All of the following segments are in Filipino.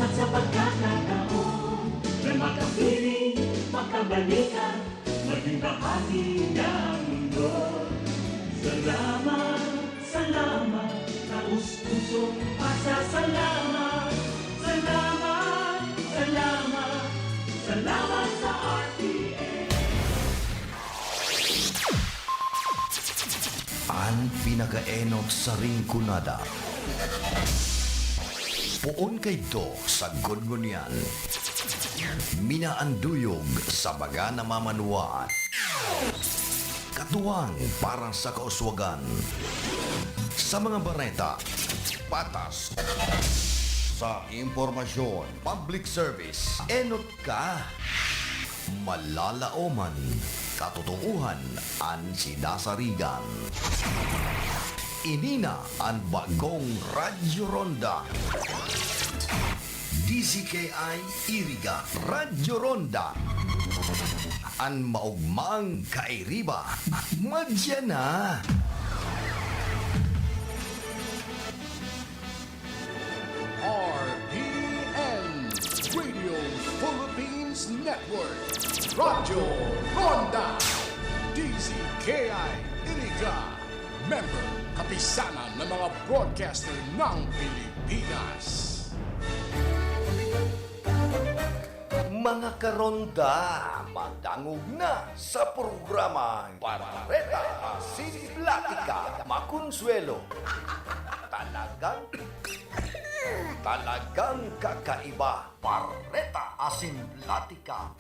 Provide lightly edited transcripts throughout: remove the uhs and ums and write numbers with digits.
Salamat sa pagkakataon na makapiling, makabalikan, maging bahagi ng mundo. Salamat, salamat, taus-pusong pasasalamat. Salamat, salamat, salamat sa RTN. Ang pinakaenot sa ringkunada. Puon kay do sa gungunyan. Minaanduyog sa baga na mamanuan. Katuwang para sa kauswagan. Sa mga bareta, patas. Sa impormasyon, public service, enot ka. Malalaoman, katotohuan, ang sinasarigan. Inina ang bagong Radyo Ronda. DCKI Iriga Radyo Ronda. Ang maugmang kairiba. Madya na. RPN Radio Philippines Network Radyo Ronda DZKI Iriga Member Kapisanan ng mga broadcaster ng Pilipinas. Mga karonda, madangog na sa programang Parareta Asinplatika Makonsuelo. Talagang kakaiba. Parareta Asinplatika.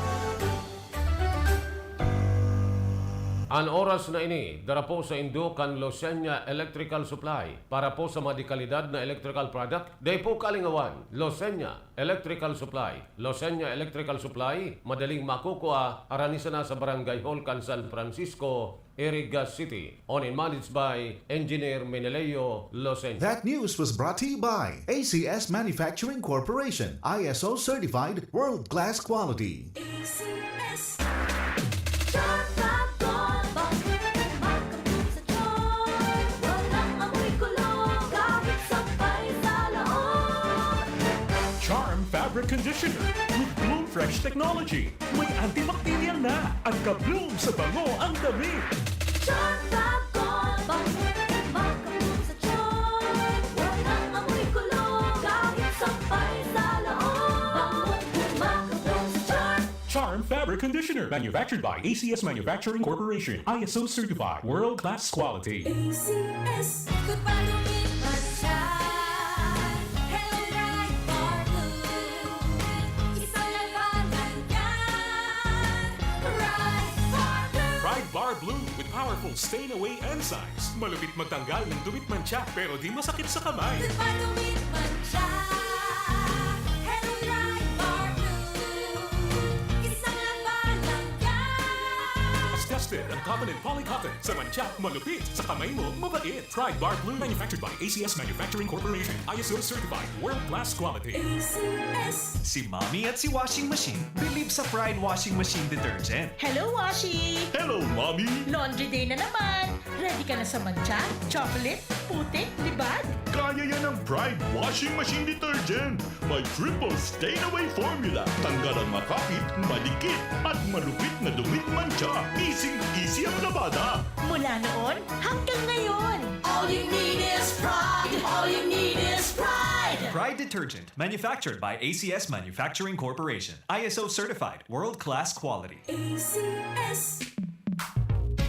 Ang oras na ini, dara po sa Indukan Losenya Electrical Supply para po sa madikalidad na electrical product. Day po kalingawan, Losenya Electrical Supply. Losenya Electrical Supply, madaling makukuha, aranisa na sa Barangay Hall, San Francisco, Iriga City. Owned and managed by Engineer Meneleo Losenya. That news was brought to you by ACS Manufacturing Corporation, ISO certified world-class quality. ACS Charm makabog sa tiyon. Walang amoy kulong kahit sabay sa loob. Charm Fabric Conditioner with Bloom Fresh Technology. May antibacterial na at ka-bloom sa bango ang damit. Charm makabog sa tiyon. Walang amoy kulong kahit sabay sa loob. Makabog sa Charm. Charm Fabric Conditioner, manufactured by ACS Manufacturing Corporation, ISO certified, world-class quality. ACS Goodbye to me, sunshine. Hello, bright bar blue. Isang labanan yan. Bright bar blue. Pride Bar Blue with powerful stain-away enzymes. Malupit magtanggal ng dumit mancha pero di masakit sa kamay. Goodbye to me, sunshine. Hello, bright bar blue. Isang labanan yan. As tested ang cotton and polycotton sa mancha, malupit sa kamay mo, mabait. Pride Bar Blue, manufactured by ACS Manufacturing Corporation, ISO certified, world-class quality. ACS Si Mommy at si Washing Machine believe sa Pride Washing Machine Detergent. Hello, Washi! Hello, Mommy! Laundry day na naman! Ready ka na sa mancha, chocolate, putik, libag? Kaya yan ang Pride Washing Machine Detergent. May triple stain-away formula. Tanggal ang makapit, madikit, at malupit na dumit mancha. Easy ang labada. Mula noon hanggang ngayon! All you need is pride. All you need is pride. Pride Detergent, manufactured by ACS Manufacturing Corporation. ISO certified, world-class quality. ACS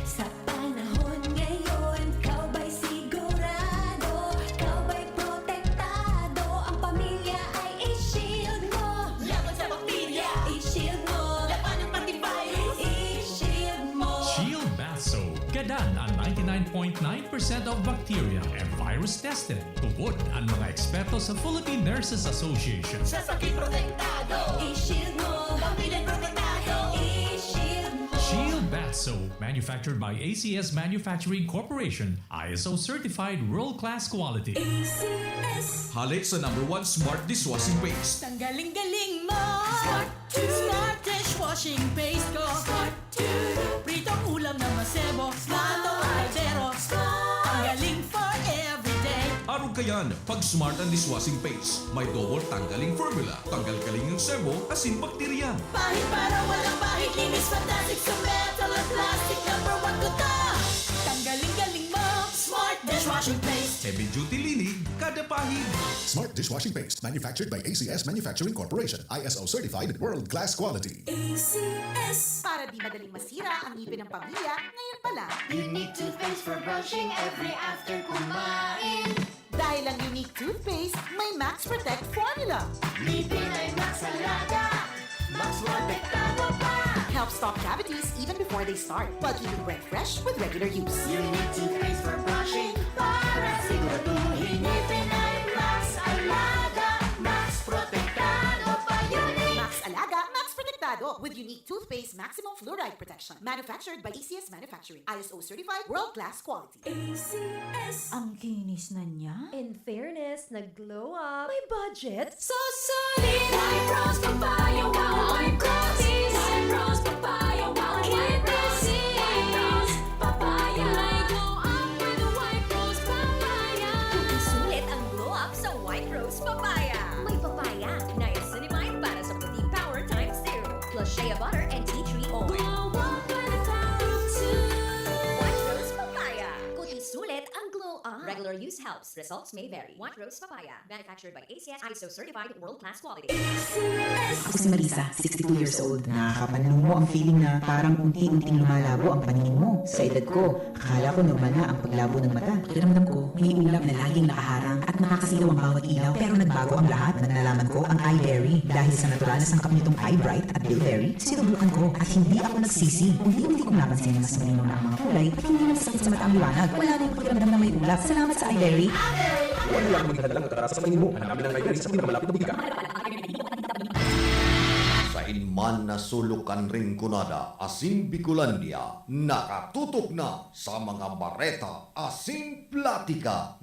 Sa panahon ngayon, ikaw ba'y sigurado? Ikaw ba'y protektado? Ang pamilya ay i-shield mo. Laban sa bakterya, i-shield mo. Laban ng antivirus, i-shield mo. Shield Bath Soap. Gadan ang 99.9% of bacteria and virus tested. Tugod ang mga eksperto sa Philippine Nurses Association. Sa sakit protektado, i-shield mo. Pamilya protektado, i-shield mo. Shield Bath Soap, manufactured by ACS Manufacturing Corporation, ISO certified world-class quality. ACS Halik sa #1 Smart Dishwashing Paste. Ang galing-galing mo! Smart Smart dishwashing paste ko! Smart 2 Pritong ulam na masebo! Smart o aldero! Smart Ang galing for everyday! Arog Angkayan, pag Smart and Dishwashing Paste. May double tanggaling formula. Tanggal-galing ng sebo, asin bakterya. Pahit para walang pahit, linis fantastic sa metal at plastic. Number 1 ko ta. Tanggaling-galing mo, Smart Dishwashing Paste. Heavy duty linig, kada pahid. Smart Dishwashing Paste, manufactured by ACS Manufacturing Corporation. ISO certified, world-class quality. ACS. Para di madaling masira ang ngipin ng pamilya, ngayon pa lang. Unique toothpaste for brushing every after kumain. Dahil ang unique toothpaste, may Max Protect formula. Ngipin ay Max Alaga. Max Protektado pa. Helps stop cavities even before they start, while keeping breath fresh with regular use. Unique toothpaste for brushing para siguraduhin ngipin ay Max Alaga. Max Protektado pa. Unique. Max Alaga, Max Protectado with unique toothpaste maximum fluoride protection. Manufactured by ACS Manufacturing. ISO certified world-class quality. ACS. Ang kinis na niya. In fairness, nag-glow up. May budget. So solid. White Rose Papaya. Wow. White Roses. White Rose Papaya. Wow. White Roses. White Rose Papaya. May glow up with White Rose Papaya. Sulit ang glow up sa White Rose Papaya. May papaya, niacinamide para sa puting power times 0, plus shea butter and tea tree oil. Glow up with the power of two. White Rose Papaya. Kuting sulit ang glow up. Regular use helps. Results may vary. White Rose Papaya. Manufactured by ACS ISO certified world-class quality. Ako si Marisa, 62 years old. Nakakapanalong mo ang feeling na parang unti-unting lumalabo ang paningin mo. Sa edad ko, akala ko normal na ang paglabo ng mata. Pakiramdam ko, may ulap na laging nakaharang at nakakasilaw ang bawat ilaw. Pero nagbago ang lahat nang nalaman ko ang iBerry. Dahil sa natural na sangkap nitong iBright at Bilberry, sinubukan ko at hindi ako nagsisi. Unti-unti kong napansin na mas malinaw na ang mga kulay at hindi na masakit sa mata ang liwanag. Wala na yung pakiramdam na may ulap. Salamat sa iBerry. Wala lang magdadalang kataras sa paningin mo. Hanapin ang library sa pinakamalapit na biga. Sa inman na sulukan ringkunada, Asin Bicolandia, nakatutok na sa mga bareta, Asin Platika.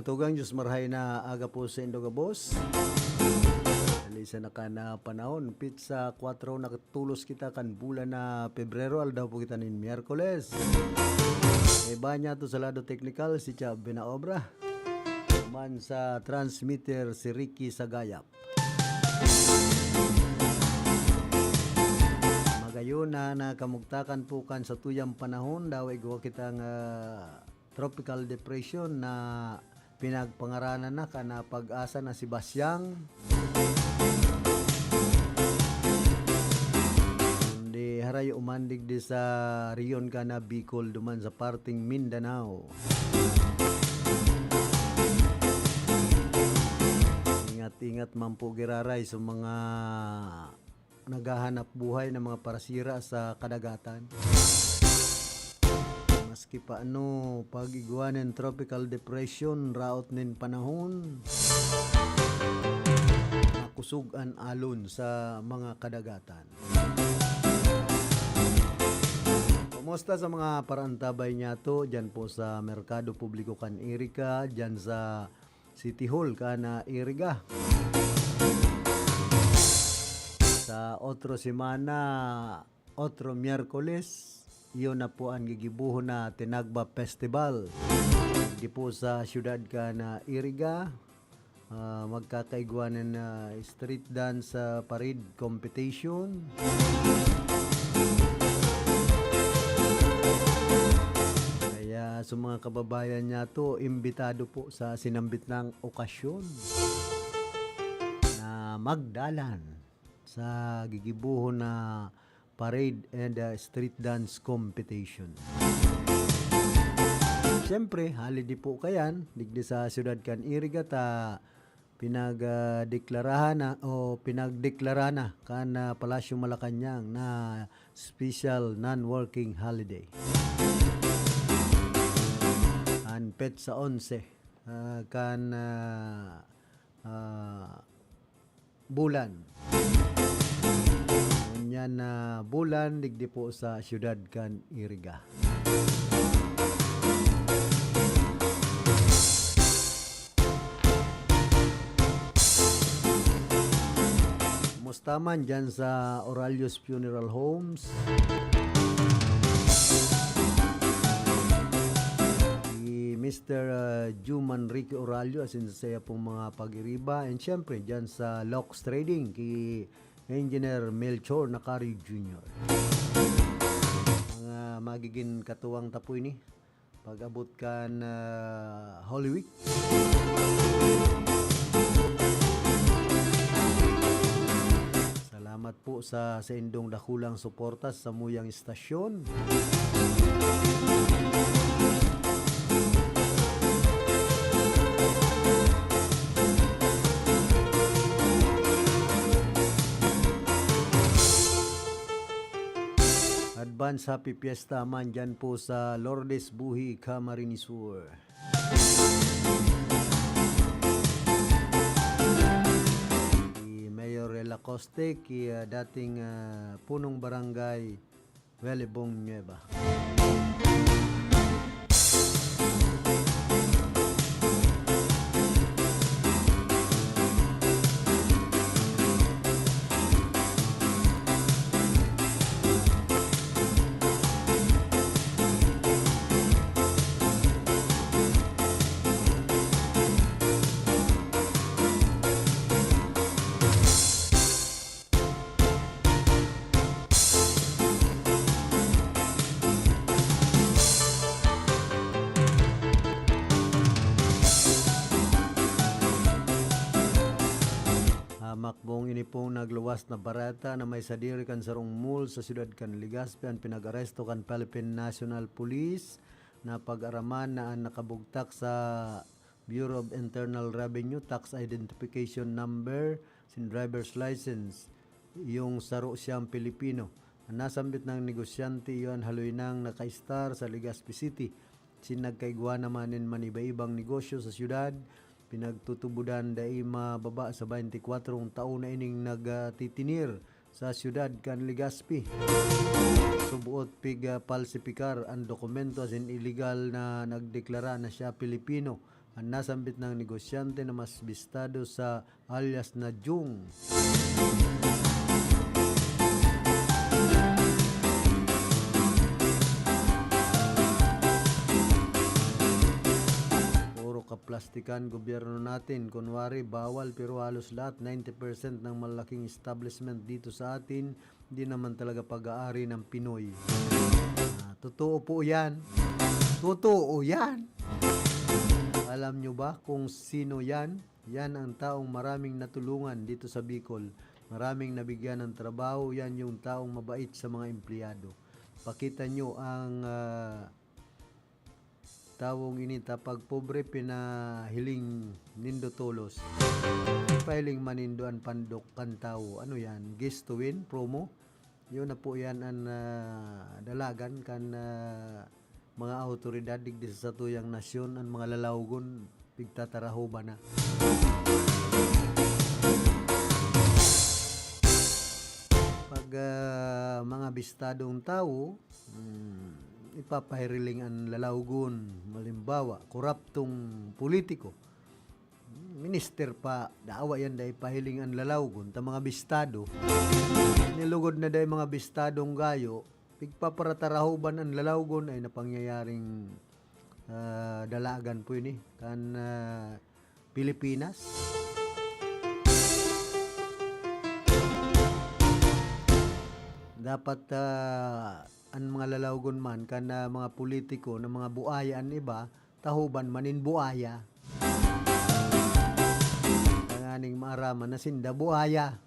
Tugang Diyos marhay na aga po sa Indoga Boss. Alisa na ka na panahon. Pizza 4 nakatulos kita kan bulan na Pebrero. Aldaw po kita nin Miyerkules. Iba niya to sa lado technical si Chab Binaobra. Man sa transmitter si Ricky Sagayap. Magayon na nakamugtakan po kan sa tuyang panahon. Daway go kitang tropical depression na pinagpangaranan na ka na pag-asa na si Basyang. Hindi haray umandig di sa riyon ka na Bicol duman sa parting Mindanao. Ingat-ingat man po giraray sa mga naghahanap buhay ng mga parasira sa kadagatan. Maski pa pag-iguanin tropical depression, raot nin panahon, makusugan alon sa mga kadagatan. Kumusta sa mga parantabay niya to, dyan po sa Merkado Publiko kan Iriga, dyan sa City Hall kan Iriga. Sa otro semana, otro Miyerkules, iyon na po ang gigibuho na Tinagba Festival. Di po sa syudad ka na Iriga, magkakaigwanan na street dance parade competition. Kaya sa mga kababayan niya to, imbitado po sa sinambit ng okasyon na magdalan sa gigibuhon na parade and street dance competition. Siyempre, holiday po kayan, digdi sa siyudad kan Iriga ta pinagdeklara na kan Palasyo Malacañang na special non-working holiday. An pet sa 11 kan bulan. Yan na bulan digdi po sa siyudad kan Iriga. Mustaman dyan sa Oralios Funeral Homes. Si Mr. Juman Ricky Oralio asin sa saya pong mga pag-iriba. And syempre dyan sa Locks Trading ki Engineer Melchor Nakari Jr. Mga magiging katuwang tapoy ni pag-abot kan Holy Week. Salamat po sa indong dakulang suporta sa muyang istasyon. Advance Happy Fiesta man dyan po sa Lourdes Buhi, Camarines Sur. Mayor Lacoste ki dating punong barangay Welebong Nueva. Makbong ini pong nagluwas na barata na may sadiri kan sarong mall sa siyudad kan Legazpi ang pinag-aresto kan Philippine National Police na pag-araman na ang nakabugtak sa Bureau of Internal Revenue Tax Identification Number sin driver's license yung saro siyang Pilipino. Ang nasambit ng negosyante yon haluinang naka-star sa Legazpi City. Sin nagkaigwa naman maniba-ibang negosyo sa siyudad. Pinagtutubudan dai mababa sa 24 taon na ining nagtitinir sa siyudad kan Legazpi. Subuot falsifikar ang dokumento as in illegal na nagdeklara na siya Pilipino. Ang nasambit ng negosyante na mas bistado sa alias na Jung. Kaplastikan gobyerno natin. Kunwari, bawal pero halos lahat, 90% ng malaking establishment dito sa atin, hindi naman talaga pag-aari ng Pinoy. Totoo po yan. Totoo yan. Alam nyo ba kung sino yan? Yan ang taong maraming natulungan dito sa Bicol. Maraming nabigyan ng trabaho. Yan yung taong mabait sa mga empleyado. Pakita nyo ang tawong ini tapag pobre pinahiling nindo tolos. Piling manindoan pandok kan tao. Ano yan? Guest to win? Promo? Yun na po yan ang dalagan kan mga autoridad digdi sa tuyang nasyon ang mga lalawgon pigtataraho ba na. Pag mga bistadong tao ipapahiriling ang lalawgon, malimbawa, koraptong politiko. Minister pa, daawa yan dahil pahiling ang lalawgon, ta mga bistado. Nilugod na dahil mga bistadong gayo, pigpaparatarahuban ang lalawgon ay napangyayaring dalagan po ini kan Pilipinas. Dapat ang mga lalawgon man kan mga politiko na mga buayan iba tahuban manin buaya. Tanganing maaraman na sinda buaya.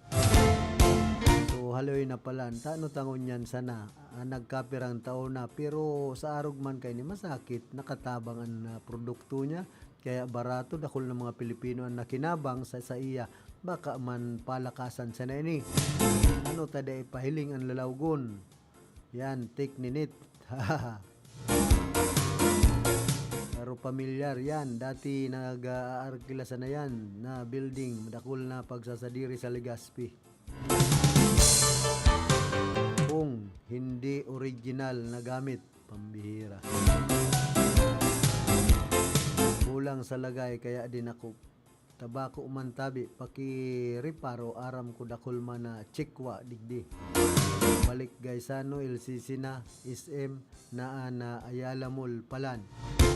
So haloy na palan tano tangon yan sana nagkapirang taon na pero sa arog man kay ni masakit nakatabang ang produkto niya kaya barato dakol ng mga Pilipino ang nakinabang sa iya baka man palakasan sa nini. Ano taday pahiling ang lalawgon. Yan, take ninit. Pero pamilyar yan. Dati nag-aarkilasa na yan na building. Dakol na pagsasadiri sa Legazpi. Kung hindi original na gamit, pambihira. Kulang sa lagay kaya din ako tabako man tabi pakireparo aram ko dakol man na chikwa digdi balik guys ano LCC na SM na Ayala Mall palan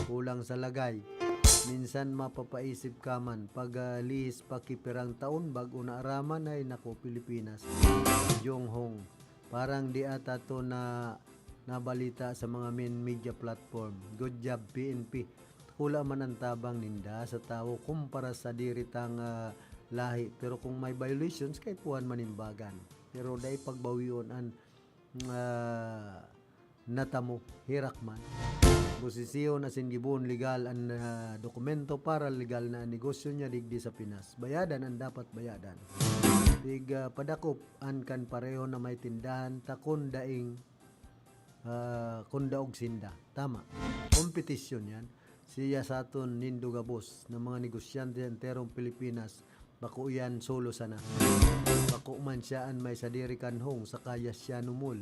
kulang sa lagay minsan mapapaisip ka man pag lihis pakipirang taon bago na araman ay nako Pilipinas Jonghong parang di ata to na nabalita sa mga main media platform. Good job PNP. Kula man ang tabang ninda sa tao kumpara sa diritang lahi pero kung may violations kay puan manimbagan pero dai pagbawion an natamo hirak man posisyon na singibon legal ang dokumento para legal na negosyo niya digdi sa Pinas bayadan ang dapat bayadan tig padakop an kan pareho na may tindahan takon daing kundaog sinda tama kompetisyon yan siya sa aton nindo gabos ng mga negosyante enterong Pilipinas bako yan solo sana bako man siyaan may sadiri kanhong sa kaya siya numul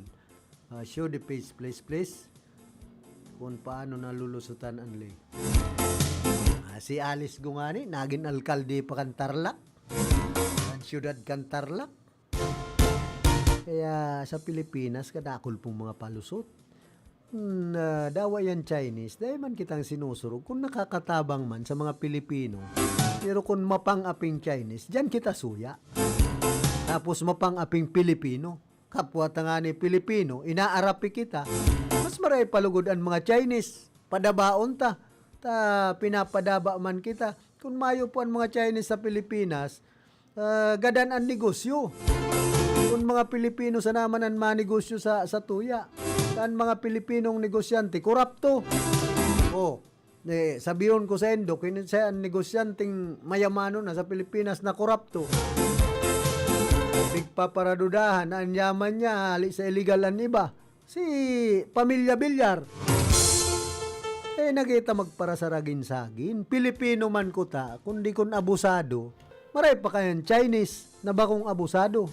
show the face please kung paano nalulusutan ang lay si Alice Gungani naging alkalde pa kan Tarlac ang syudad kan Tarlac kaya sa Pilipinas kadakol pong mga palusot dawa yan Chinese dahil man kitang sinusurog kung nakakatabang man sa mga Pilipino pero kung mapang-aping Chinese dyan kita suya tapos mapang-aping Pilipino kapwa tangani Pilipino inaarapi kita mas maray palugod ang mga Chinese padabaon ta pinapadaba man kita kung mayo po ang mga Chinese sa Pilipinas gadan ang negosyo kung mga Pilipino sa naman ang manegosyo sa tuya kan mga Pilipinong negosyante korapto sabiyon ko sa Endo kinsa ang negosyanteng mayamano na sa Pilipinas na korapto pigpaparadudahan ang yaman niya hali sa illegalan iba si Pamilya Bilyar nakita magparasaragin sagin Pilipino man ko ta kundi kun abusado maray pa kayan Chinese na bakong abusado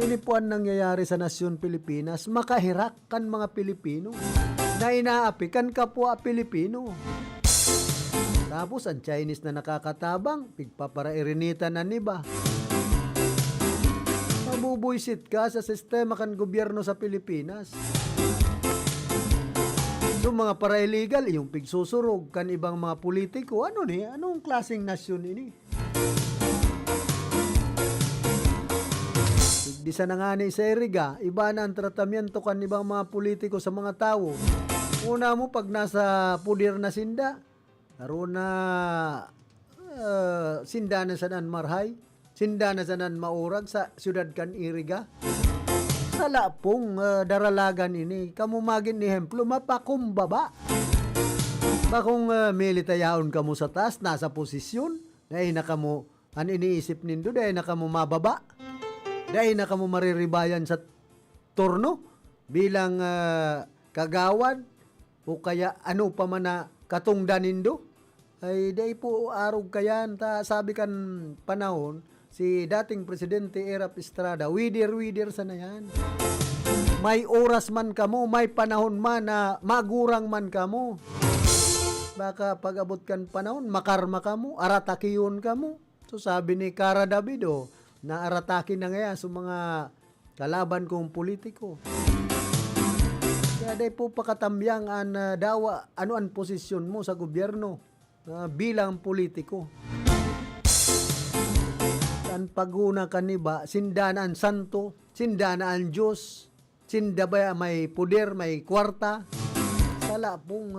ini po ang nangyayari sa nasyon Pilipinas makahirak kan mga Pilipino na inaapi kan kapwa Pilipino tapos ang Chinese na nakakatabang pigpaparairinita na niba mabubuisit ka sa sistema kan gobyerno sa Pilipinas so mga para-illegal yung pigsusurog kan ibang mga politiko anong klaseng nasyon ini di sa nangani sa Iriga, iba na ang tratamiento kan ibang mga politiko sa mga tao. Una mo pag nasa pudir na sinda, naroon na sinda na sanan marhay, sinda na sanan maurag sa siyudad kan Iriga. Sa lapong daralagan ini, kamumagin ni hemplo, mapakumbaba. Bakong militayaon ka mo sa taas, nasa posisyon, dahil na ka mo, an iniisip nindo, dahil na ka mo mababa. Dahil na kamo mariribayan sa turno bilang kagawan o kaya ano pa man na katungdanindo ay dahil po arog kayan sabi kan panahon si dating Presidente Erap Estrada wider sana yan may oras man kamo may panahon man na magurang man kamo baka pag-abot kan panahon makarma kamo aratakiyon kamo so sabi ni Cara Davido na aratakin na ngayon sa mga kalaban kong politiko. Kaya day po pakatambyang an dawa ano ang posisyon mo sa gobyerno bilang politiko. Kan paguna kaniba, sindanaan santo, sindanaan Diyos, sinda ba may puder, may kwarta. Sala pong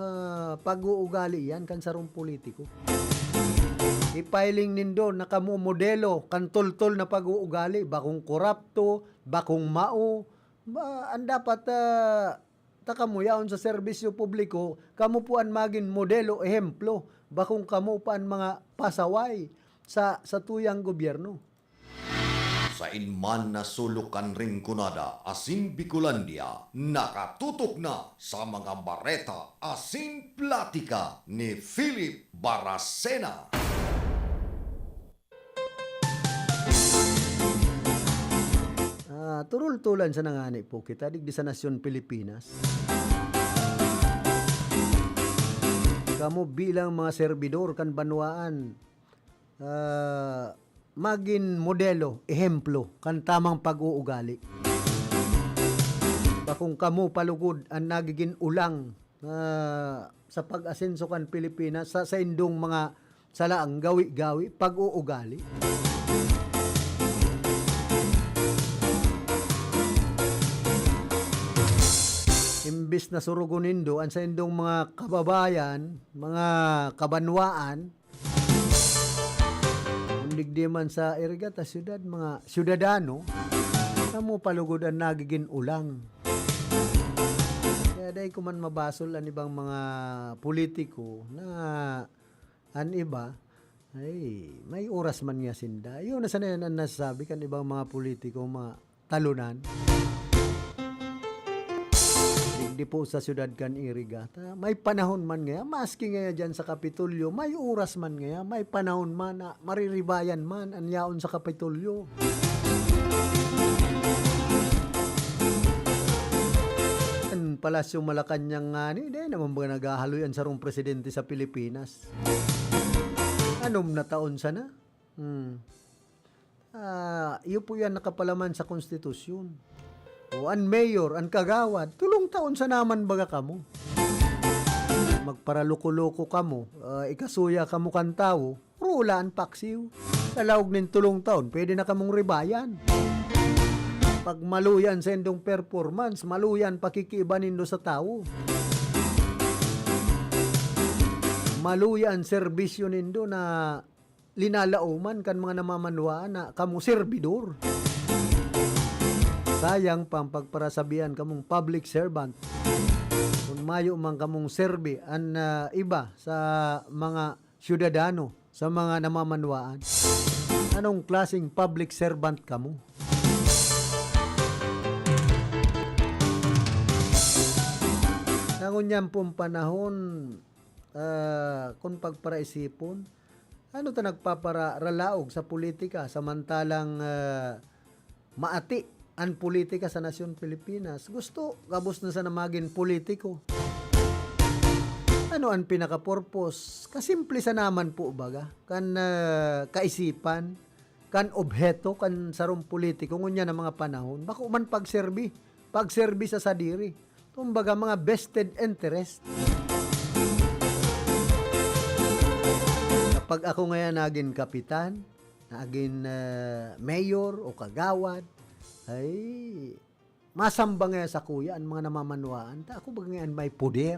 pag-uugali yan kan sarong politiko. Ipiling nindo na kamo modelo kan tol-tol na pag-uugali, bakong korapto, bakong mao, ang dapat takamuyaon sa serbisyo publiko, kamo po ang maging modelo, ehemplo, bakong kamo pa ang mga pasaway sa tuyang gobyerno. Sa inman na sulukan ring kunada asin Bicolandia, nakatutok na sa mga bareta asin platika ni Philip Baracena. Turul-tulan sa nangani po kita digdi sa nasyon Pilipinas. Kamo bilang mga servidor kan banwaan, magin modelo, ehemplo kan tamang pag-uugali. Bakong kamo palugod ang nagiging ulang sa pag-asenso kan Pilipinas sa indong mga salaang gawi-gawi pag-uugali. Imbis na surugunindo ang sa indong mga kababayan, mga kabanwaan, undig di man sa irigata syudad, mga syudadano, na mo palugod ang nagiging ulang. Kaya dahil kuman mabasol ang ibang mga politiko na an iba, ay may oras man nga sinda. Yun na sana yan ang nasasabi kan ibang mga politiko, mga talunan. Di po sa syudad kan irigata, may panahon man ngaya, maski ngaya dyan sa Kapitolyo, may oras man ngaya, may panahon man, mariribayan man, anyaon sa Kapitolyo. Ang Palasyo Malacanang nga ni, dahil naman ba naghahaloyan sa rong presidente sa Pilipinas? Anom na taon sana? Iyo po yan nakapalaman sa konstitusyon. O an mayor, an kagawad, tulong taon sa naman baga kamo. Magparaloko-loko kamo, ikasuya kamo kan tao, rula an paksiw. Sa laog nin tulong taon, pwede na kamong ribayan. Pag maluyan sa indong performance, maluyan pakikiba nindo sa tao. Maluyan serbisyo nindo na linalauman kan mga namamanwaan na kamo servidor. Sayang pang pagparasabihan kamong public servant. Kung mayo man kamong serbi an iba sa mga syudadano, sa mga namamanwaan. Anong klaseng public servant kamo? Nangunyan pong panahon kung pagparaisipon, ano ta nagpaparalaog sa politika samantalang maati ang politika sa nasyon Pilipinas. Gusto, gabos na sa namagin politiko. Ano ang pinaka-purpose? Kasimple sa naman po baga. Kan kaisipan, kan obheto, kan sarong politiko, ngunya na mga panahon. Bako man pagserbi. Pagserbi sa sadiri. Kumbaga mga vested interest. Kapag ako ngayon naging kapitan, naging mayor o kagawad, ay masamba nga sa kuya ang mga namamanwaan. Ako ba ngayon may poder?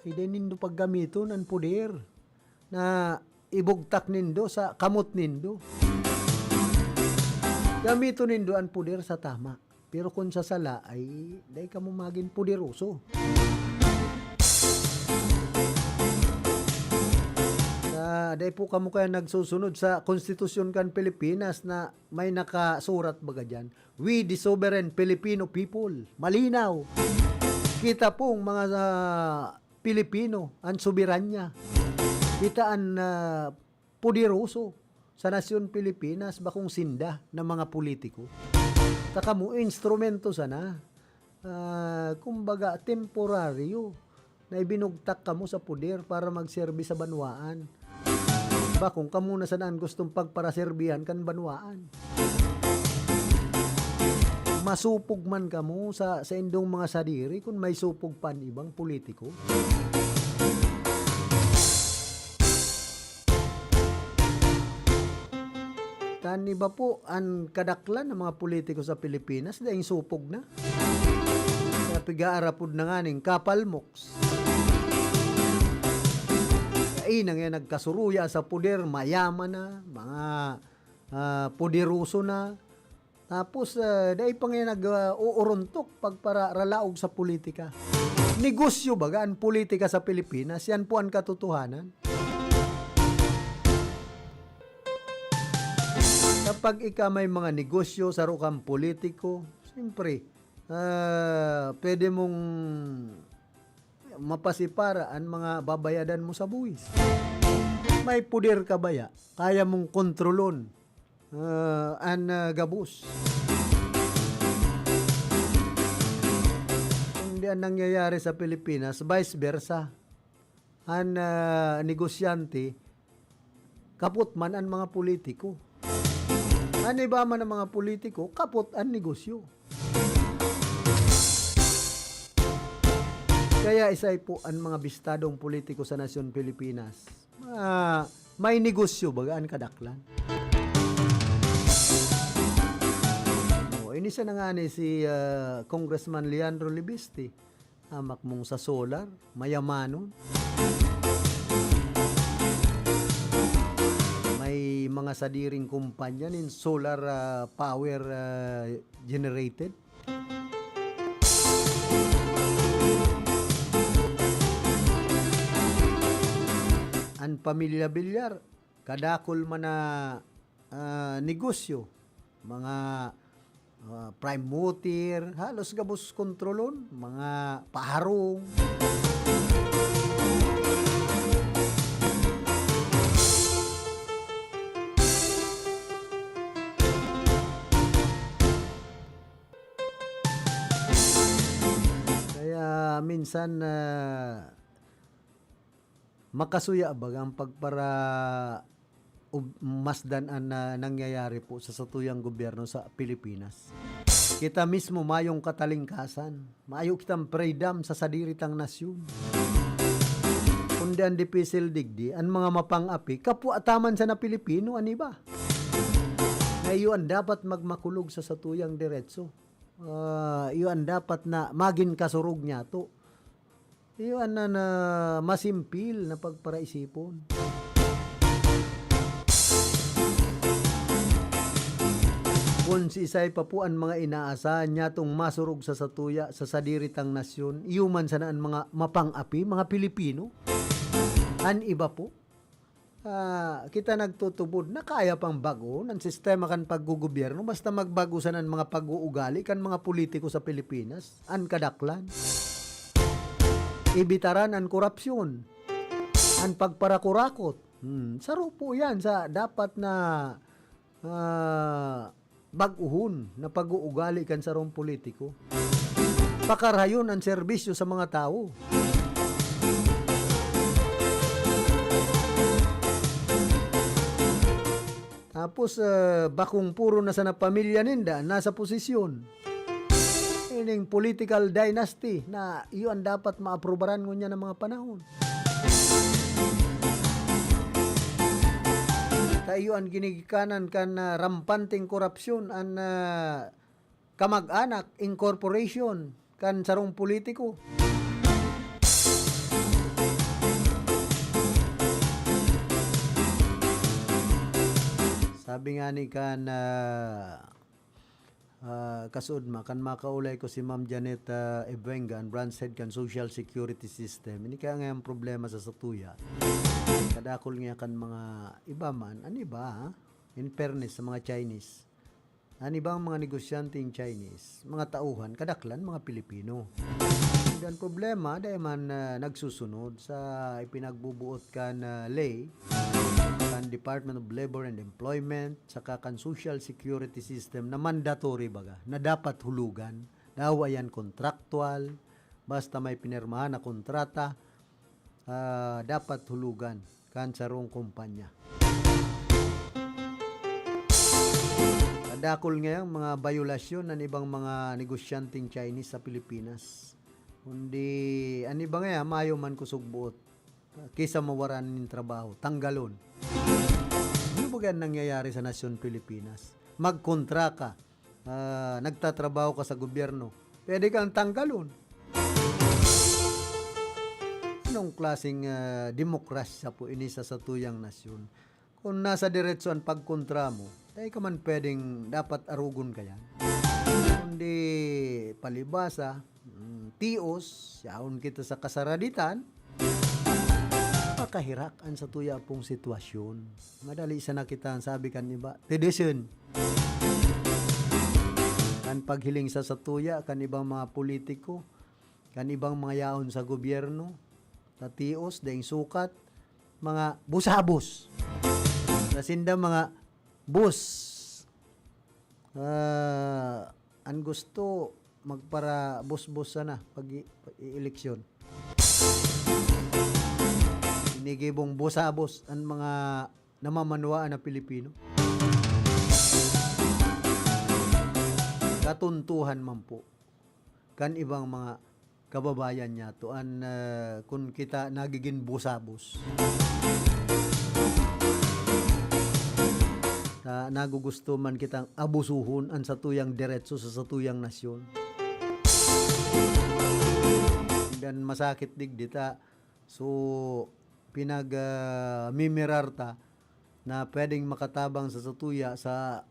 Ay din nindo paggamiton ang poder na ibugtak nindo sa kamot nindo. Gamiton nindo ang poder sa tama. Pero kung sa sala ay dahil ka mo maging poderoso. Dahil po kamo kaya nagsusunod sa konstitusyon kan Pilipinas na may nakasurat baga dyan, we the sovereign Filipino people. Malinaw. Kita pong mga Pilipino ang soberanya. Kita ang poderoso sa nasyon Pilipinas bakong sinda ng mga politiko. Taka mo instrumento sana. Kumbaga temporaryo na ibinugtak kamo sa poder para magserbi sa banwaan. Ba kung kamo na sanaan gustong pagparaserbihan kan banwaan. masupog man kamo sa indong mga sadiri kung may supog pan ibang politiko. Tani ba po ang kadaklan ng mga politiko sa Pilipinas dahil supog na? Kaya pigaarapod na nga ning kapalmoks. Nang yan nagkasuruya sa puder, mayaman na, mga puderoso na. Tapos, dahil pang yan nag-uurontok pagpara ralaog sa politika. Negosyo baga ang politika sa Pilipinas, yan po ang katotohanan. Kapag ika may mga negosyo sa rukang politiko, siyempre, pwede mong mapasipara ang mga babayadan mo sa buwis. May puder ka baya, kaya mong kontrolon ang gabus. Hindi ang nangyayari sa Pilipinas, vice versa. Ang negosyante, kaput man ang mga politiko. Ano ba man ang mga politiko, kaput ang negosyo. Kaya isa po ang mga bistadong politiko sa nasyon Pilipinas. May negosyo baga ang kadaklan. Inisa na nga ni si Congressman Leandro Libiste. Amak mong sa solar, mayamanon. May mga sadiring kumpanya nin solar power generated. Ang pamilya Bilyar, kadakol man na negosyo, mga prime motor, halos gabos kontrolon, mga paharong. Kaya minsan makasuya bagang pagpara masdan ang nangyayari po sa satuyang gobyerno sa Pilipinas. Kita mismo mayong katalingkasan, mayo kitang freedom sa sadiritang nasyon. Kundi ang dipisil digdi, ang mga mapang-api, kapuataman sa na Pilipino, ani ba? Ngayon dapat magmakulog sa satuyang diretso. Iyon dapat na magin kasurog niya to. Iyon na masimpil na pagparaisipon. Kung si Isay pa po ang mga inaasahan niya itong masurog sa satuya sa sadiritang nasyon, iuman sana ang mga mapang-api, mga Pilipino. An iba po, kita nagtutubod na kaya pang bago ng sistema kan paggugobyerno basta magbago sana ang mga pag-uugali kan mga politiko sa Pilipinas, an kadaklan. Ibitaran ang korupsyon, ang pagparakurakot. Saro po yan sa dapat na baguhon na pag-uugali kan sarong politiko. Pakarayon ang serbisyo sa mga tao. Tapos bakong puro na sana pamilya ninda nasa posisyon. Ining political dynasty na iyon dapat maaprobaran ngunya ng mga panahon. Kayo ang ginigikanan kan rampanting korupsyon an kamag-anak incorporation kan sarong politiko. Sabi nga ni kan kasud kan makaulay ko si Ma'am Janet Ebenga, branch head kan Social Security System. Ini kaya nga ang problema sa satuya. Kadakol nga kan mga iba man, ano ba? In fairness sa mga Chinese. Ano ba ang mga negosyanteng Chinese? Mga tauhan, kadaklan, mga Pilipino. Dan problema, dahil man nagsusunod sa ipinagbubuot kan lay, kan Department of Labor and Employment, saka kan Social Security System na mandatory baga, na dapat hulugan. Dawa yan contractual, basta may pinirmahan na kontrata, dapat hulugan kan sarong kumpanya. Dakol ngayon mga violasyon ng ibang mga negosyanteng Chinese sa Pilipinas. Kundi, ani ba ngayon, mayo man kusog buot. Kaysa mawaran ng trabaho, tanggalon. Ano ba gan nangyayari sa nasyon Pilipinas? Magkontra ka, nagtatrabaho ka sa gobyerno, pwede kang tanggalon. Anong klaseng demokrasya po ini sa satuyang nasyon? Kung nasa diretso ang pagkontra mo, tayo ka man pwedeng dapat arugon ka yan. Kundi palibasa, tios, yaon kita sa kasaraditan, makahirak-an sa tuya pong sitwasyon. Madali sa nakita ang sabi kan iba, tradition. Kan paghiling sa satuya, kan ibang mga politiko, kan ibang mga yaon sa gobyerno, tatios, daing sukat, mga busabos. Nasinda mga bus. Ang gusto, magpara bus-bus sana pag eleksyon. Inigibong busabos ang mga namamanwaan na Pilipino. Katuntuhan man po kan ibang mga kababayan niya to kung kita nagiging busabos. Nagugusto man kitang abusuhon ang satuyang diretso sa satuyang nasyon. Dan masakit digdita. So mimirarta na pwedeng makatabang sa satuya sa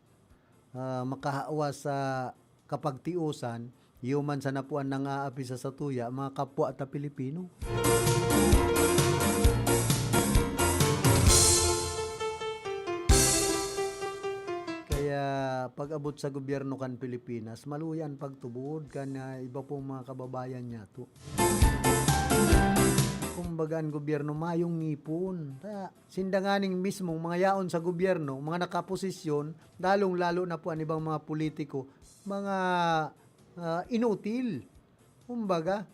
makahawa sa kapagtiusan, yuman sa napuan nang aapi sa satuya, mga kapwa at Pilipino. Kaya pag-abot sa gobyerno kan Pilipinas, maluyan pagtubod kan iba pong mga kababayan niya to. Kumbaga ang gobyerno mayong ngipon. Sindanganing mismo mga yaon sa gobyerno, mga nakaposisyon, lalong-lalo na po ang ibang mga politiko, mga inutil. Kumbaga,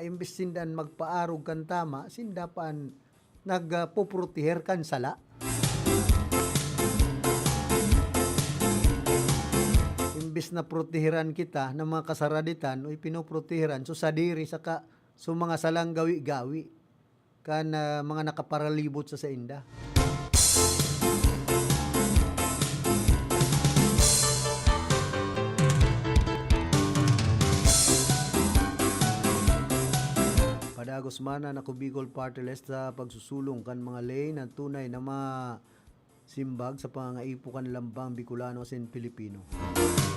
imbes sindan magpaarog kan tama, sindapan nagpoproteher kan sala. Imbes na proteheran kita ng mga kasaraditan, o pinoproteheran, so sadiri saka so mga salang gawi-gawi kan mga nakaparalibot sa inda. Padagos mana na Bicol Party List sa pagsusulong kan mga lay na tunay na simbag sa pangangaipo kan lambang Bicolano sin Pilipino.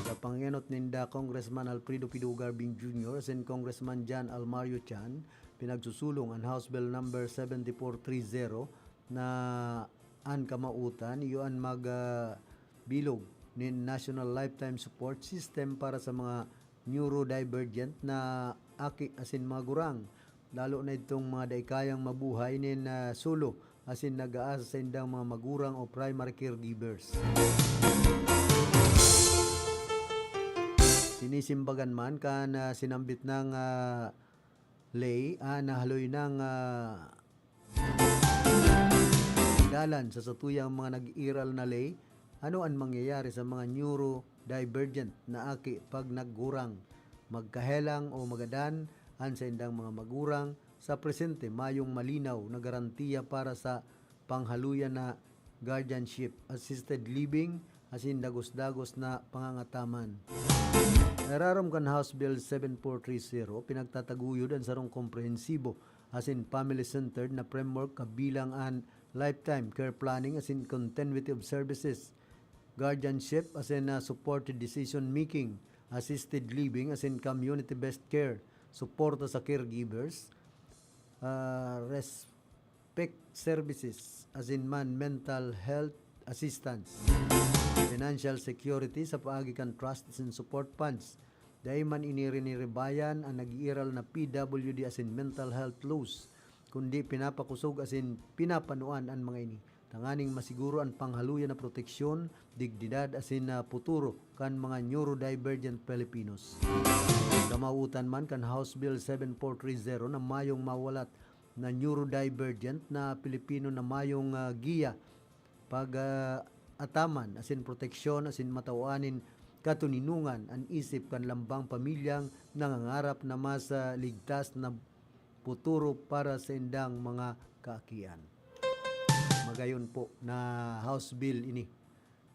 Sa pangenot ninda Congressman Alfredo Pidugar Bing Jr. and Congressman John Almario Chan, pinagsusulong ang House Bill number 7430 na an kamautan iyon bilog ni National Lifetime Support System para sa mga neurodivergent na aki asin mga gurang, lalo na itong mga daikayang mabuhay nin sulo asin nag-aasa sa indang mga magurang o primary caregivers. Sinisimbagan man kan sinambit ng lay nahaloy ng dalan sa satuyang mga nag-iral na lay, ano ang mangyayari sa mga neurodivergent na aki pag naggurang, magkahelang o magadan sa indang mga magurang. Sa presente, mayong malinaw na garantiya para sa panghaluyan na guardianship, assisted living, asin dagos-dagos na pangangataman. Nararam kan House Bill 7430, pinagtataguyod ang sarong komprehensibo asin family-centered na framework kabilang ang lifetime care planning asin continuity of services, guardianship asin supported decision making, assisted living asin community-based care, suporta sa caregivers, respect services as in mental health assistance, financial security sa paagi kan trusts and support funds. Dahil man inirinirebayan ang nag-iiral na PWD as in mental health laws, kundi pinapakusog as in pinapanuan ang mga ini. Tanganing masiguro ang panghaluyan na proteksyon, digdidad as in puturo kan mga neurodivergent Filipinos. Kamautan man kan House Bill 7430 na mayong mawalat na neurodivergent na Pilipino na mayong giya pag ataman, asin proteksyon, asin matawanin, katuninungan, an isip kan lambang pamilyang nangangarap na masa ligtas na futuro para sa indang mga kaakian. Magayon po na House Bill ini.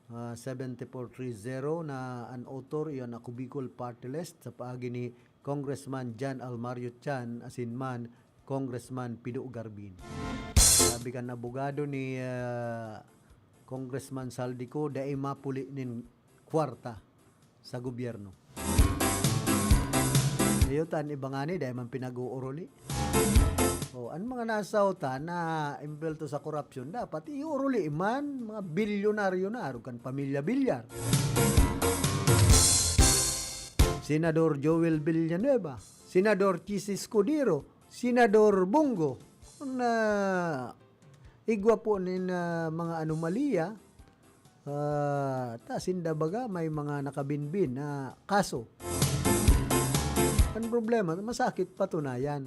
7430 na an author iyon ako Bicol Party List sa paagi ni Congressman Jan Almario Chan asin man Congressman Pido Garbin. Sabi kan abogado ni Congressman Saldico dahil mapuli nin kwarta sa gobyerno. Iyutan ibangani dahil man pinag-uuruli. O, ang mga nasautan na imbelto sa korupsyon dapat iuruli man mga bilyonaryo na arukan pamilya Bilyar. Senador Joel Villanueva, Senador Chis Escudero, Senador Bungo na igwa po nin mga anomalya tasinda baga may mga nakabinbin na kaso. Ang problema, masakit patunayan.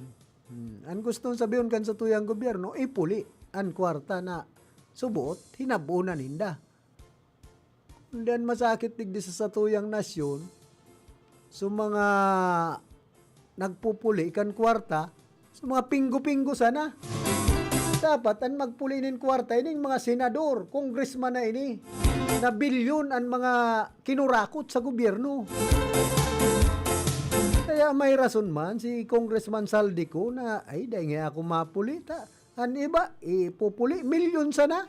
Ang gustong sabihin kan sa tuyang gobyerno, ipuli ang kwarta na subuot, hinabunan ninda. Dan masakit digdi sa tuyang nasyon, so mga nagpupuli kan kwarta, so mga pinggo-pinggo sana. Dapat ang magpulinin kwarta, ining mga senador, congressman na ini, na bilyon ang mga kinurakot sa gobyerno. Kaya may rason man si Congressman Saldico na ay dahil nga ako mapulita. Ang iba, ipupuli, milyon sana.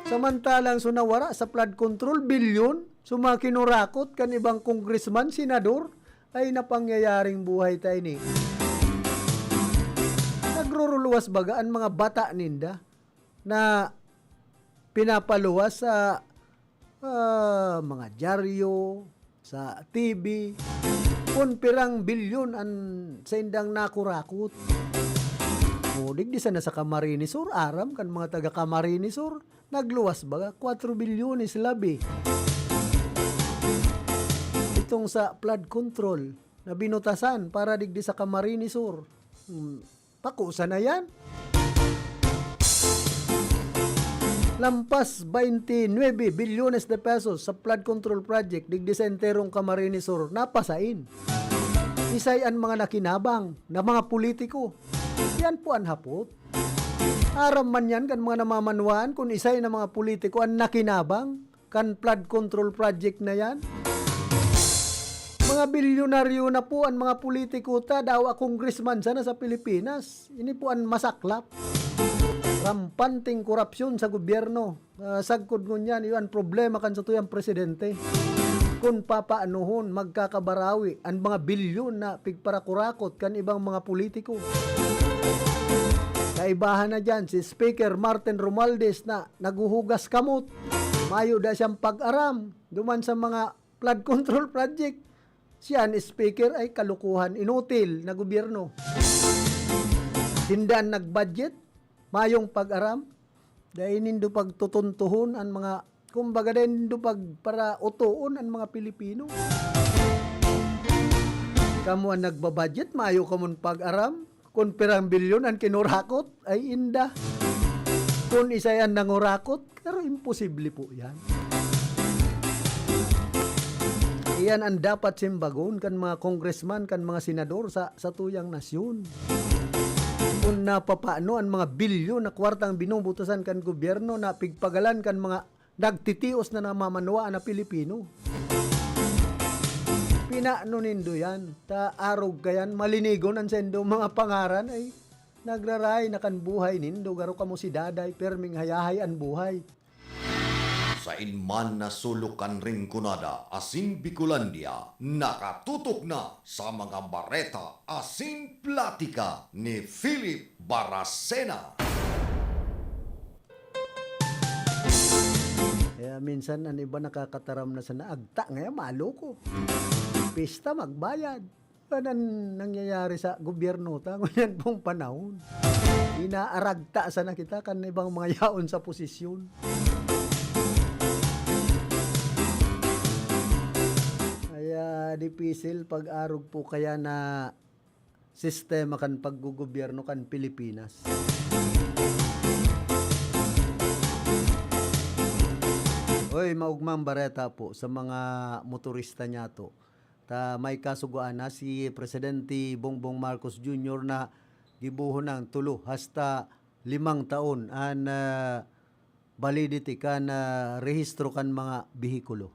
Samantalang sunawara sa flood control, bilyon. Sumakinurakot kan ibang congressman, senador, ay napangyayaring buhay tayo ni. Nagruruluwas baga ang mga bata ninda na pinapaluwas sa mga dyaryo, sa TV, kung pirang bilyon ang sa indang nakurakot. Mudig di sana sa Camarines Sur, aram kan mga taga Camarines Sur, nagluwas baga 4 bilyones labi. Itong sa flood control na binutasan para digdi sa Camarines Sur. Pakusa na yan. Lampas 29 bilyones de pesos sa flood control project digdi sa enterong Camarines Sur napasain. Isay ang mga nakinabang na mga politiko. Yan po ang hapot. Aram man yan kan mga namamanwaan kung isay na mga politiko ang nakinabang kan flood control project na yan. Mga bilyonaryo na po ang mga politiko ta daw a congressman sana sa Pilipinas. Ini po ang masaklap. Rampanting korupsyon sa gobyerno. Sagkod ngun yan, yun problema kan sa tuyang presidente. Kung papaanuhon, magkakabarawi ang mga bilyon na pigparakurakot kan ibang mga politiko. Kaibahan na dyan, si Speaker Martin Romualdez na naguhugas kamot. Mayo da siyang pag-aram. Duman sa mga flood control project. Siya ni Speaker ay kalukuhan, inutil na gobyerno. Tindan nag-budget. Mayong pag-aram, dahil nindo pagtutuntuhon ang mga, kumbaga dahil nindo para utuon ang mga Pilipino. Kamu ang nagbabudget, mayo kamon pag-aram, kung pirang bilyon ang kinurakot, ay inda. Kung isa yan nangurakot, pero imposible po yan. Iyan ang dapat simbagon kan mga congressman, kan mga senador sa tuyang nasyon. Kung napapaano ang mga bilyon na kwartang binubutusan kan gobyerno na pigpagalan kan mga nagtitios na namamanwa na Pilipino. Pinaano nindo yan. Ta arog kayan, malinigon ang sendo mga pangaran ay nagraray na kan buhay nindo. Garo kamo si daday, perming hayahay ang buhay. Sa inman na sulukan ring kunada asin Bicolandia, nakatutok na sa mga bareta asin platika ni Philip Baracena. Kaya minsan ang iba nakakataram na sa naagta, ngayon maloko. Pista magbayad. Anong nangyayari sa gobyerno ta ngayon pong panahon? Inaaragta sana kita kan ibang mga yaon sa posisyon. Dipisil pag-arog po kaya na sistema kan paggugobyerno kan Pilipinas. Hoy, maugmang bareta po sa mga motorista niya to. May kasuguan na si Presidente Bongbong Marcos Jr. na gibuhon ng 3 hasta 5 taon an validity kan rehistro kan mga bihikulo.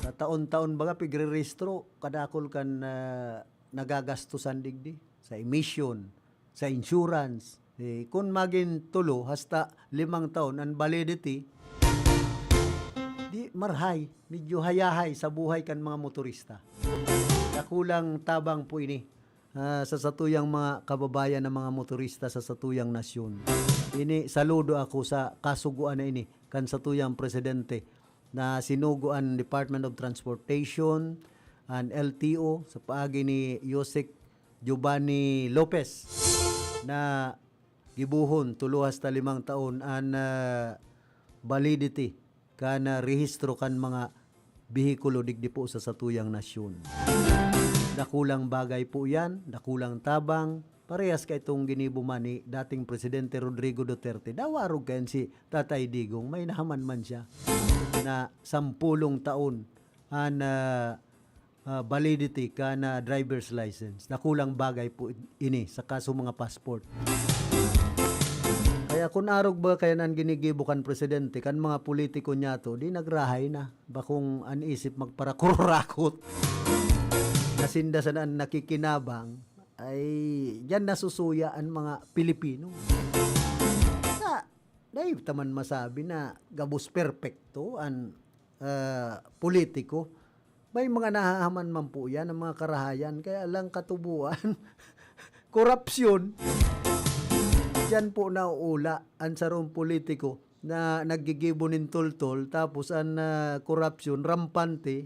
Sa taon-taon baga pigre-rehistro kadakol kan nagagastusan digdi sa emission, sa insurance. Kung maging 3 hasta 5 taon ang validity, di marhay, medyo hayahay sa buhay kan mga motorista. Nakulang tabang po ini sa satuyang mga kababayan ng mga motorista sa satuyang nasyon. Ini saludo ako sa kasuguan na ini kan satuyang presidente na sinuguan Department of Transportation and LTO sa paagi ni Yosek Giovanni Lopez na gibuhon 3 hasta 5 taon an validity kana rehistro kan mga bihikulo digdi po sa satuyang nasyon. Dakulang bagay po yan, dakulang tabang, parehas ka itong ginibuman ni dating Presidente Rodrigo Duterte. Dawarog kayan si Tatay Digong, may nahaman man siya na 10 taon an validity ka na driver's license. Dakulang bagay po ini sa kaso mga passport. Kaya kung arog ba kaya nan ginigibukan presidente kan mga politiko niya to, di nagrahay na. Bakong anisip magparakurakot. Nasinda sa naan nakikinabang, ay yan nasusuya ang mga Pilipino. Dahil taman masabi na gabos perfecto ang politiko. May mga nahahaman man po yan, ang mga karahayan. Kaya lang katubuan, korupsyon. Diyan po nauula ang sarong politiko na naggigibonin tol-tol tapos ang korupsyon rampante.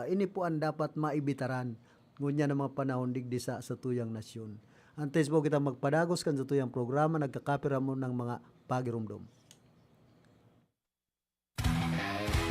Ini po ang dapat maibitaran ngunya ng mga panahon digdi sa tuyang nasyon. Antes po kita magpadagos kan sa tuyang programa nagkakapira mo ng mga pagirumdom.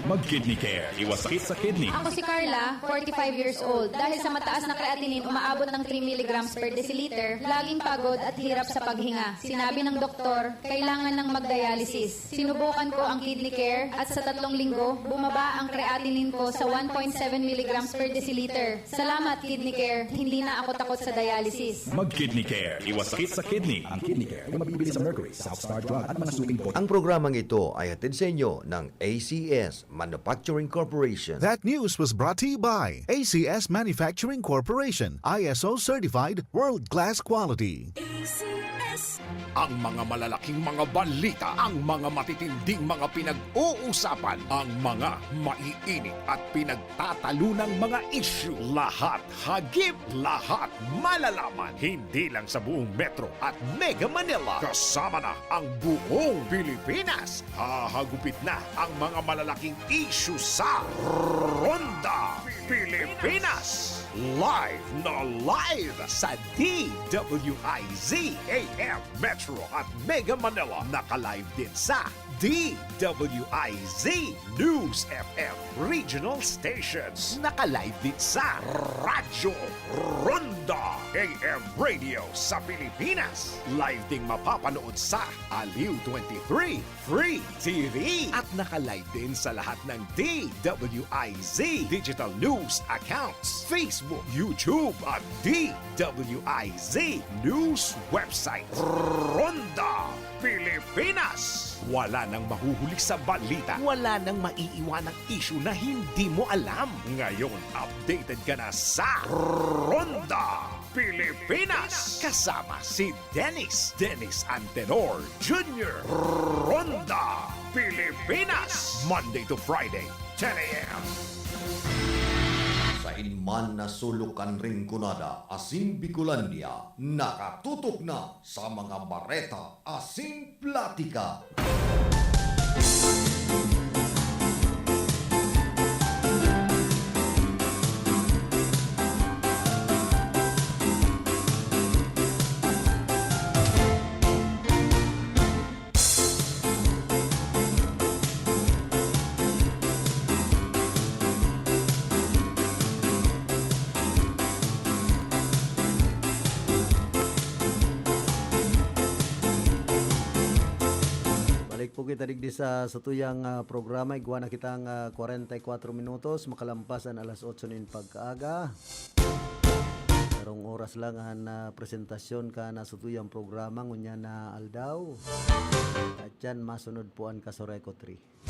Mag-Kidney Care. Iwas sakit sa kidney. Ako si Carla, 45 years old. Dahil sa mataas na creatinine umaabot ng 3 mg per deciliter, laging pagod at hirap sa paghinga. Sinabi ng doktor, kailangan ng magdialysis. Sinubukan ko ang Kidney Care at sa 3 linggo, bumaba ang creatinine ko sa 1.7 mg per deciliter. Salamat Kidney Care, hindi na ako takot sa dialysis. Mag-Kidney Care. Iwas sakit sa kidney. Ang Kidney Care ay mabibili sa Mercury, South Star Drug at mga suping po. Ang programang ito ay hatid sa inyo ng ACS Manufacturing Corporation. That news was brought to you by ACS Manufacturing Corporation, ISO certified world-class quality. Ang mga malalaking mga balita, ang mga matitinding mga pinag-uusapan, ang mga maiinit at pinagtatalunang mga issue. Lahat hagip, lahat malalaman. Hindi lang sa buong Metro at Mega Manila. Kasama na ang buong Pilipinas. Hahagupit na ang mga malalaking issue sa Ronda Pilipinas. Live na live sa DWIZ AM Metro at Mega Manila. Naka-live din sa DWIZ News FM Regional Stations. Naka-live din sa Radyo Ronda AM Radio sa Pilipinas. Live ding mapapanood sa Aliw 23 Free TV. At naka-live din sa lahat ng DWIZ Digital News accounts, Facebook, YouTube at DWIZ News website. Ronda Pilipinas. Wala nang mahuhuli sa balita. Wala nang maiiwanang issue na hindi mo alam. Ngayon, updated ka na sa Ronda Pilipinas. Kasama si Dennis Antenor Jr. Ronda Pilipinas. Monday to Friday, 10 a.m. Sa inman na sulukan ringkunada asin Bicolandia, nakatutok na sa mga bareta asin platika. po kita digdi sa tuyang programa. Igwa na kitang 44 minutos. Makalampasan alas 8 nin pagkaaga. Karong oras lang ang presentasyon ka na sa tuyang programa. Ngunya na aldaw. At yan masunod po ang Kasoreko 3.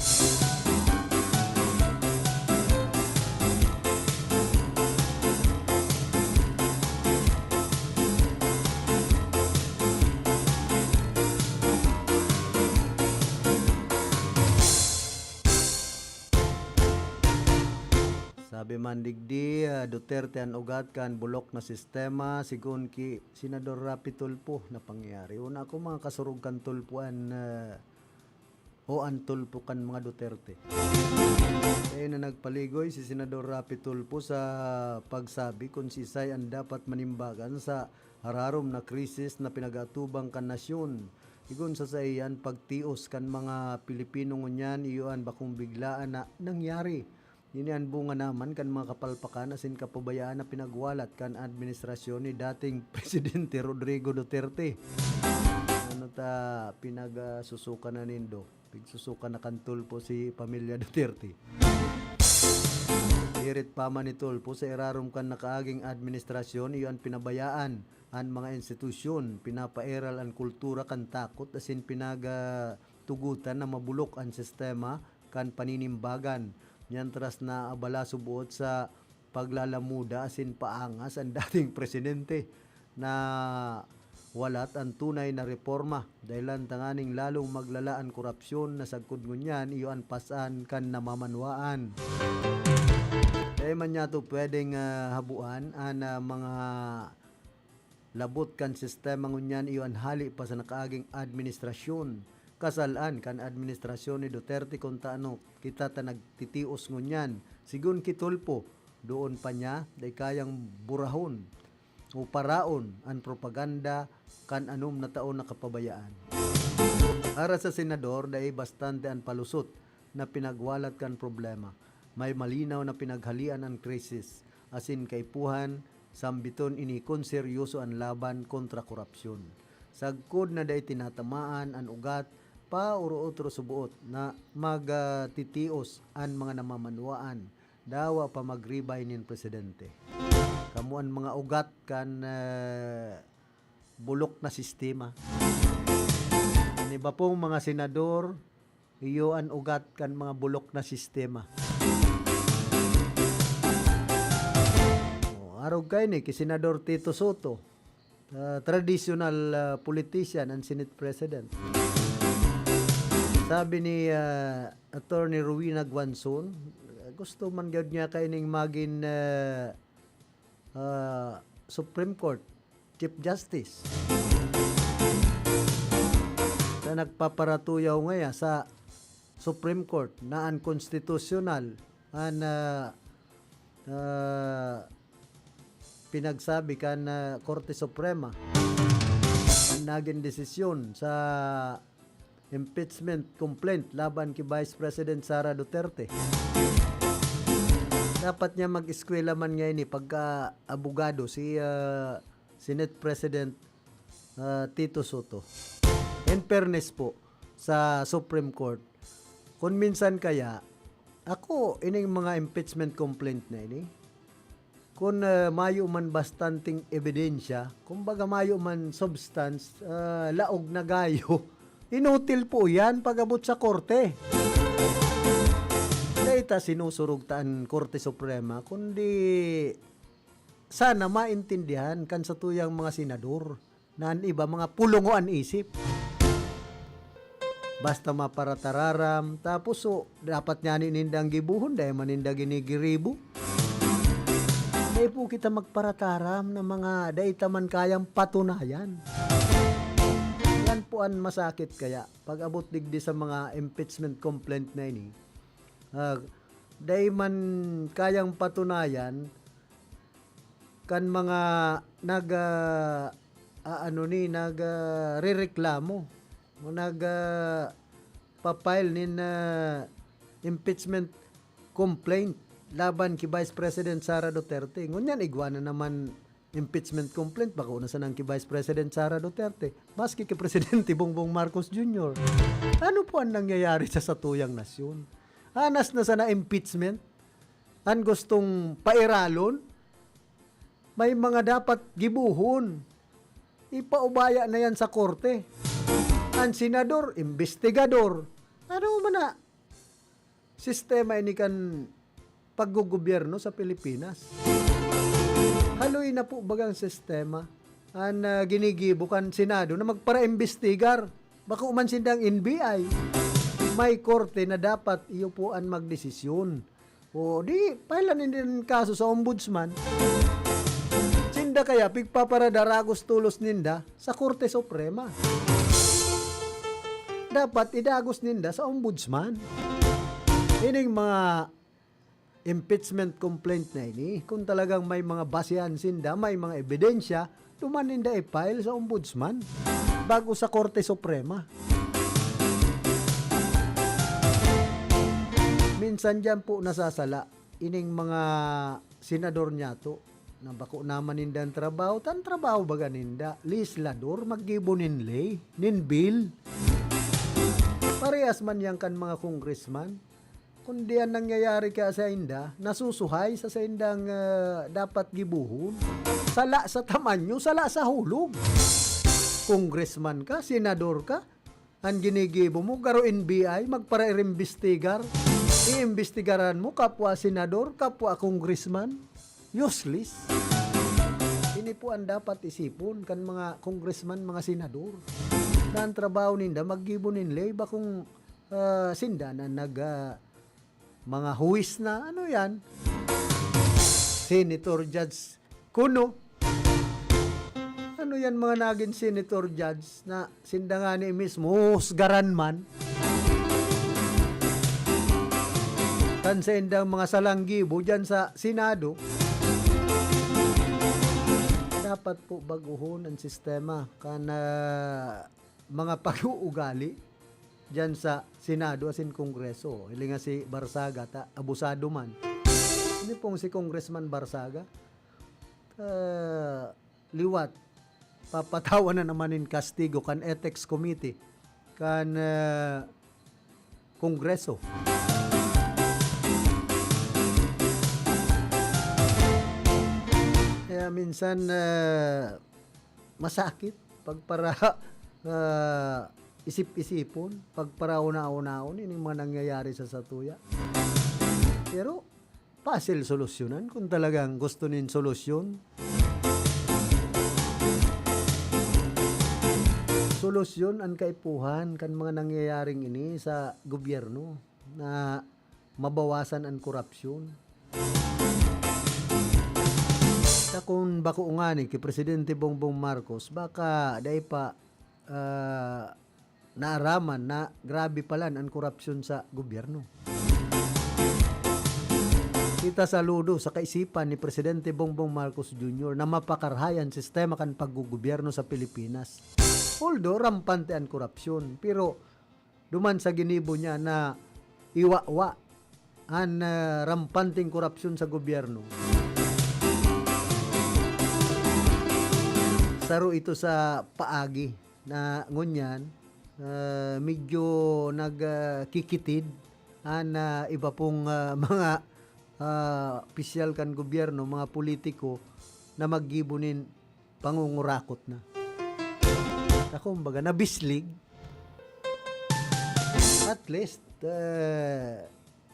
Sabi man digdi, Duterte ang ugat kan bulok na sistema sigun ki Senador Rapi Tulfo na pangyayari. Una ako mga kasurug kan tulpuan o ang tulpo kan mga Duterte. Kaya na nagpaligoy si Senador Rapi Tulfo sa pagsabi kung si Isay ang dapat manimbagan sa hararom na krisis na pinagatubang kan nasyon. Igun sa sayan pagtios kan mga Pilipino ngunyan iyon bakong biglaan na nangyari. Yun ang bunga naman kan mga kapalpakan asin kapabayaan na pinagwalat kan administrasyon ni dating Presidente Rodrigo Duterte. Ano ta pinagsusukan na nindo? Pigsusukan na kan Tulfo si pamilya Duterte. Irit pa man ni Tulfo sa irarom kan nakaaging administrasyon iyon pinabayaan ang mga institusyon, pinapairal ang kultura kan takot asin pinagtugutan na mabulok ang sistema kan paninimbagan. Nyantras na abala subuot sa paglalamuda asin paangas ang dating presidente na walat ang tunay na reforma dahilan tanganing lalong maglala ang korupsyon na sagkod ngunyan iyon pasan kan namamanwaan. Kaya man niya to pwedeng habuan ang mga labot kan sistema ngunyan iyon hali pa sa nakaaging administrasyon. Kasalaan kan administrasyon ni Duterte kung taano kita ta nagtitios ngunyan. Sigun ki Tulfo, doon pa niya day kayang burahon o paraon ang propaganda kan anum na taon na kapabayaan. Para sa senador, day bastante ang palusot na pinagwalat kan problema. May malinaw na pinaghalian ang krisis, asin kaipuhan, sambiton ini kung seryoso ang laban kontra korupsyon. Sagkod na day tinatamaan ang ugat, pa uro-utro subuot na magtitios ang mga namamanwaan dawa pa magribay nin presidente. Kamuan mga ugat kan bulok na sistema. Ano ba pong mga senador iyo ang ugat kan mga bulok na sistema. Arog kay ni ki Senador Tito Soto, traditional politician and Senate President. Sabi ni Attorney Rowena Guanzon, gusto man gyud niya kay ning magin Supreme Court Chief Justice. Sa nagpaparatuyaw ngaya sa Supreme Court na unconstitutional an pinagsabi kan Korte Suprema ang naging desisyon sa impeachment complaint laban kay Vice President Sara Duterte. Dapat niya mag-eskwela man ngayon pagka abogado si Senate President Tito Soto. In fairness po sa Supreme Court, kung minsan kaya ako ining mga impeachment complaint na ini, kung mayo man bastanting ebidensya, kumbaga mayo man substance, laog na gayo, inutil po yan pag-abot sa korte. Dahita sinusurog taan Korte Suprema, kundi sana maintindihan kan sa tuyang mga senador na ang iba mga pulungoan isip. Basta maparatararam, tapos dapat niya nindang gibuhon dahil maninda ginigiribo. Dahil po kita magparataram ng mga dahita man kayang patunayan. Yan po ang masakit kaya pag abot digdi sa mga impeachment complaint na ini, dahil man kayang patunayan kan mga nagrereklamo o papile nin impeachment complaint laban kay Vice President Sara Duterte. Ngunyan igwa na naman impeachment complaint baka una sa nang kay Vice President Sara Duterte, maski kay Presidente Bongbong Marcos Jr. Ano po ang nangyayari sa satuyang nasyon? Hanas na sana impeachment? Ang gustong pairalon? May mga dapat gibuhon. Ipaubaya na yan sa korte. Ang senador, investigador. Ano man na sistema ini kan paggugobyerno sa Pilipinas? Haloy na po bagang sistema ang ginigibo kan Senado na magpara-imbestigar. Baka umansindang NBI. May korte na dapat iyo po ang magdesisyon. O di, pailan din kaso sa ombudsman. Sinda kaya pigpaparadar Tulos ninda sa Korte Suprema. Dapat idagos ninda sa ombudsman. Ining mga impeachment complaint na ini, kung talagang may mga basihan sinda, may mga ebidensya, tuman ninda i-file sa ombudsman bago sa Korte Suprema. Minsan dyan po nasasala ining mga senador niya to na bako naman ninda ang trabaho, tan trabaho baga ninda, legislador, maggibo nin lay, nin bill. Parehas man yan kan mga congressman. Kundi ang nangyayari ka sa inda, nasusuhay sa indang dapat gibuhon. Sala sa tamanyo, sala sa hulog. Congressman ka, senador ka, ang ginigibo mo, garo NBI, magpara-imbestigar. Iimbestigaran mo, kapwa senador, kapwa congressman. Useless. Ini po ang dapat isipon kan mga congressman, mga senador. Na ang trabaho ninda, maggibo ninlay ba kung sinda na mga huwis na, ano yan? Senator Judge Kuno. Ano yan mga naging Senator Judge na sinda nga ni mismo, husgaran man. Kan sa indang mga salanggibo dyan sa Senado, dapat po baguhon ang sistema kan mga pag-uugali dyan sa Senado asin Kongreso. Ili nga si Barsaga, abusado man. Hindi pong si Congressman Barsaga, liwat, papatawan na naman in kastigo kan Ethics Committee, kan Kongreso. Kaya minsan masakit pagpara isip-isipon, pagparauna-unaon, ini mga nangyayari sa satuya. Pero, pasil solusyonan kung talagang gusto nin solusyon. Solusyon ang kaipuhan kan mga nangyayaring ini sa gobyerno na mabawasan ang korupsyon. Kung bako nga ni kay Presidente Bongbong Marcos, baka dahil pa naaraman na grabe pala ang korupsyon sa gobyerno. Kita saludo sa kaisipan ni Presidente Bongbong Marcos Jr. na mapakarhayan sistema kan paggugobyerno sa Pilipinas. Although rampante ang korupsyon, pero duman sa ginibo niya na iwa-wa ang rampanting korupsyon sa gobyerno. Saro ito sa paagi na ngunyan, medyo nagkikitid na iba pong mga opisyal kan gobyerno, mga politiko na maggibunin pangungurakot na. Kumbaga, nabislig. At least,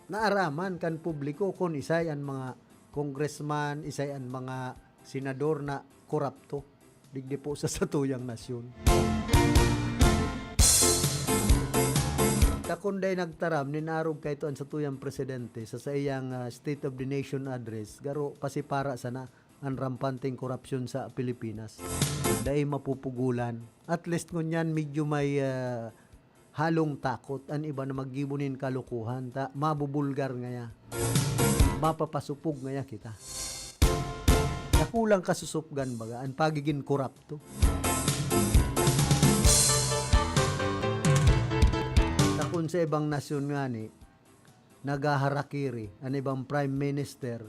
naaraman kan publiko kung isay ang mga congressman, isay ang mga senador na korapto. Digdi po sa satuyang nasyon. Kakunday nagtaram, ninarog kay ito ang satuyang presidente sa iyang State of the Nation address, garo pasipara sana ang rampanting korupsyon sa Pilipinas. Dahil mapupugulan. At least ngunyan medyo may halong takot. Ang iba na maggibunin kalukuhan. Mabubulgar ngaya. Mapapasupog ngaya kita. Nakulang kasusupgan baga. Ang pagiging korupto. Kung sa ibang nasyon nga ni, nagaharakiri, ang ibang prime minister,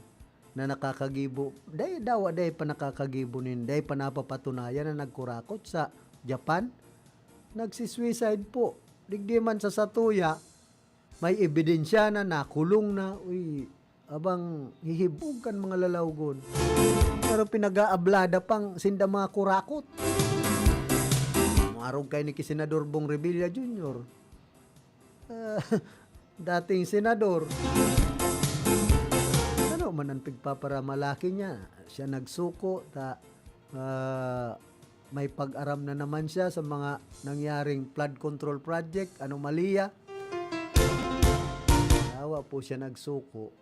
na nakakagibo. Day daw day pa nakakagibo nin, day pa napapatunayan na nagkurakot sa Japan. Nagsisuicide po. Digdi man sa Satuya, may ebidensya na nakulong na. Uy, abang hihibog kan mga lalawgon. Pero pinag-aablada pang sinda mga kurakot. Marog kay ni Senador Bong Revilla Jr. Dating senador. Ano man ang pigpaparamalaki niya? Siya nagsuko, may pag-aram na naman siya sa mga nangyaring flood control project, anomalya. Awa po siya nagsuko.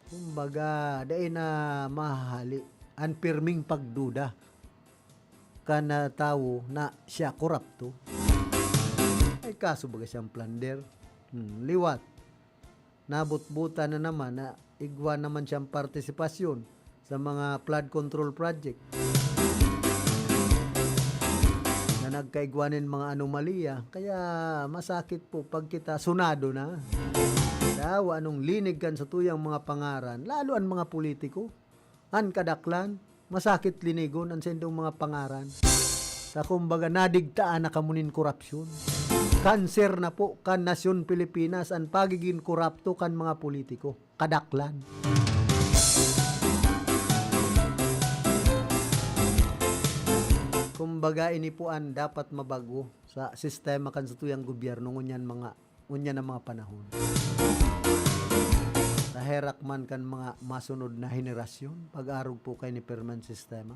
Kumbaga, dahil na mahali, unfirming pagduda kana tao na siya korupto. Ay kaso baga siyang plunder. Liwat. Nabut-buta na naman na igwa naman siyang partisipasyon sa mga flood control project. Na nagkaigwanin mga anomalya. Kaya masakit po pag kita sunado na. Daw anong linig kan sa tuyang mga pangaran, lalo ang mga politiko. An kadaklan, masakit linigon ang sendong mga pangaran. Sa kumbaga nadigtaan na kamunin korupsyon. Kanser na po kan nasyon Pilipinas ang pagiging korupto kan mga politiko. Kadaklan. Kumbaga ini po ang dapat mabago sa sistema kan sa tuyang gobyerno ngunyan ng mga panahon. Naherak man kan mga masunod na henerasyon pag-arog po kay ni permanent sistema.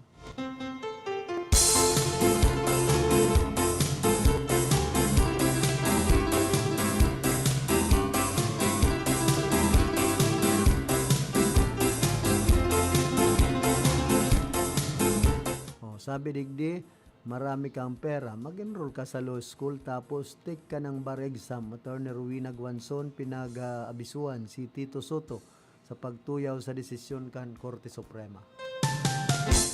Sabi digdi, marami kang pera, mag-enroll ka sa law school tapos take ka ng bar exam. Attorney Rowena Guanzon pinag-abisuan si Tito Soto sa pagtuyaw sa desisyon kan Korte Suprema.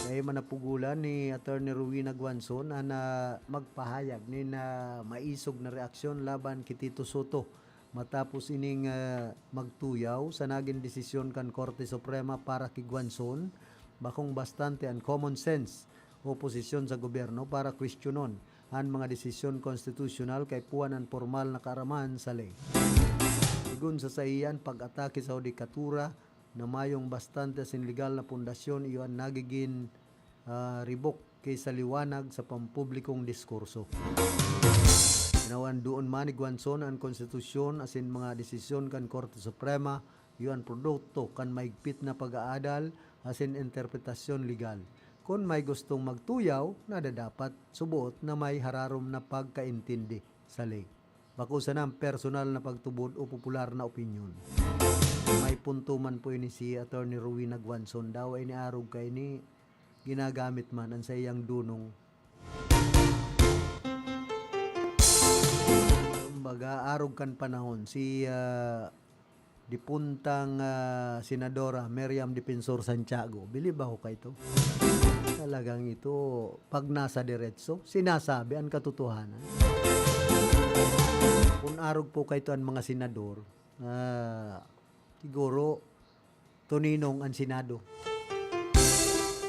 Kaya manapugulan ni Attorney Rowena Guanzon na magpahayag ni na maisog na reaksyon laban kay Tito Soto matapos ining magtuyaw sa naging desisyon kan Korte Suprema para kay Guanzon bakong bastante ang common sense oposisyon sa gobyerno para kwestiyonon ang mga desisyon konstitusyonal kay puwanan formal na kaaraman sa ley. Sigun sa saiyan, pag-atake sa judikatura na mayong bastante sin legal na pundasyon iyon nagiging ribok kay sa liwanag sa pampublikong diskurso. Ginawan doon man ni Guanzon ang konstitusyon asin mga desisyon kan Korte Suprema iyon produkto kan maigpit na pag-aadal asin interpretasyon legal. Kung may gustong magtuyaw, dapat subuot na may hararom na pagkaintindi sa ley. Bakusan ang personal na pagtubod o popular na opinyon. May punto man po ini si Attorney Rowena Guanzon daw ay niarog kay ni ginagamit man ang sayang dunong. Kumbaga, arog kan panahon si dipuntang Senadora Miriam Defensor Santiago. Believe ba ho kayo ito? Talagang ito, pag nasa diretso, sinasabi ang katotohanan. Kung arog po kayo ang mga senador, siguro, tuninong ang Senado.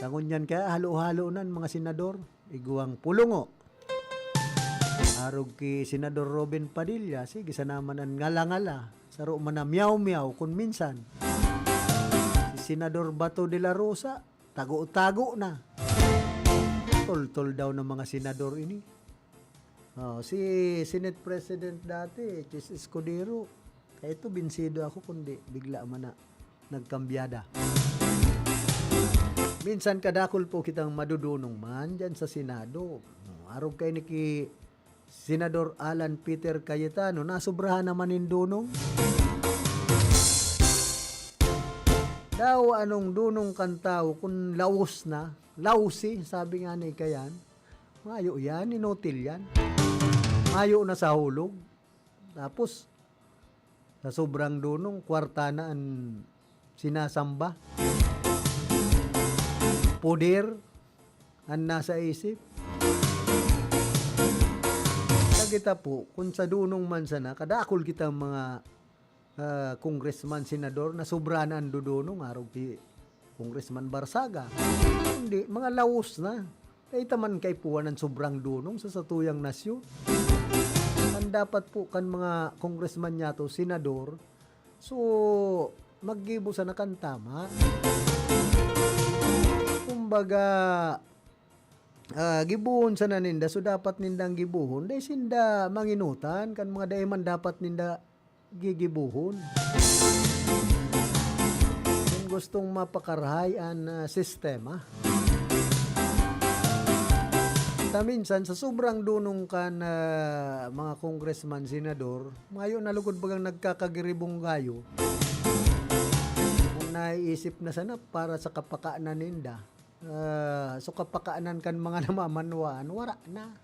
Tangon yan kaya, halo-halo na mga senador, iguang pulungo. Arog ki Senador Robin Padilla, sige, sa naman ang ngala-ngala, saro man na miyaw-miyaw kung minsan. Si Senador Bato de la Rosa, tago-tago na. Tol-tol daw ng mga senador ini. Si Senate President dati, Chis Escudero, kaya ito binsido ako kundi bigla man na nagkambyada. Minsan kadakol po kitang madudunong man dyan sa Senado. Arog kay ni Senador Alan Peter Cayetano, nasubrahan naman yung dunong. Daw anong dunong kantaw kung laos na, lausi, sabi nga ni Kayan, mayo yan, inotil yan. Mayo na sa hulog. Tapos, sa sobrang dunong, kwarta na ang sinasamba. Poder ang nasa isip. Kita po, kung sa dunong man sana, kadakol kita mga congressman, senador na sobranan dudunong araw ti Congressman Barsaga. Hindi, mga laos na. Kaya taman kay puwan ng sobrang dunong sa satuyang nasyon. Ang dapat po kan mga congressman niya to, senador, so maggibo sa nakan tama. Kumbaga, gibuhon sa naninda, so dapat nindang gibuhon. Dahil sinda manginutan, kan mga daiman dapat ninda gigibuhon. Kung gustong mapakarahay ang sistema. Minsan sa sobrang dunong kan mga congressman, senador, ngayon nalugod bagang nagkakagiribong gayo. Kung naiisip na sana para sa kapakaanan ninda, so kapakaanan kan mga namamanwaan, wala na.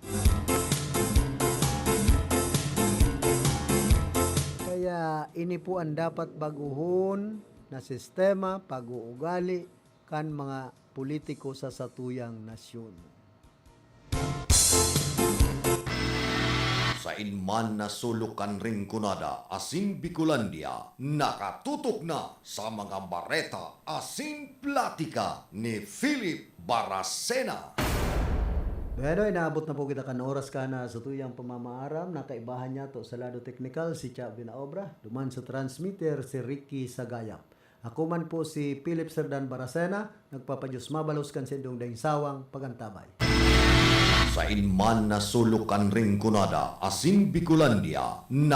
Kaya ini po ang dapat baguhon na sistema, pag-uugali kan mga politiko sa satuyang nasyon. Sa inman na sulukan ring kunada asin Bicolandia, nakatutok na sa mga bareta asin platika ni Philip Baracena. Pero inaabot na po kita kan oras ka na sa tuyang pamamaaram. Nakaibahan niya to sa lado technical si Cha Binaobra. Duman sa transmitter si Ricky Sagayap. Ako man po si Philip Serdan Baracena. Nagpapadyos mabalos kan sendong daing sawang pagantabay. Sa inman na sulukan ring kunada asin Bicolandia,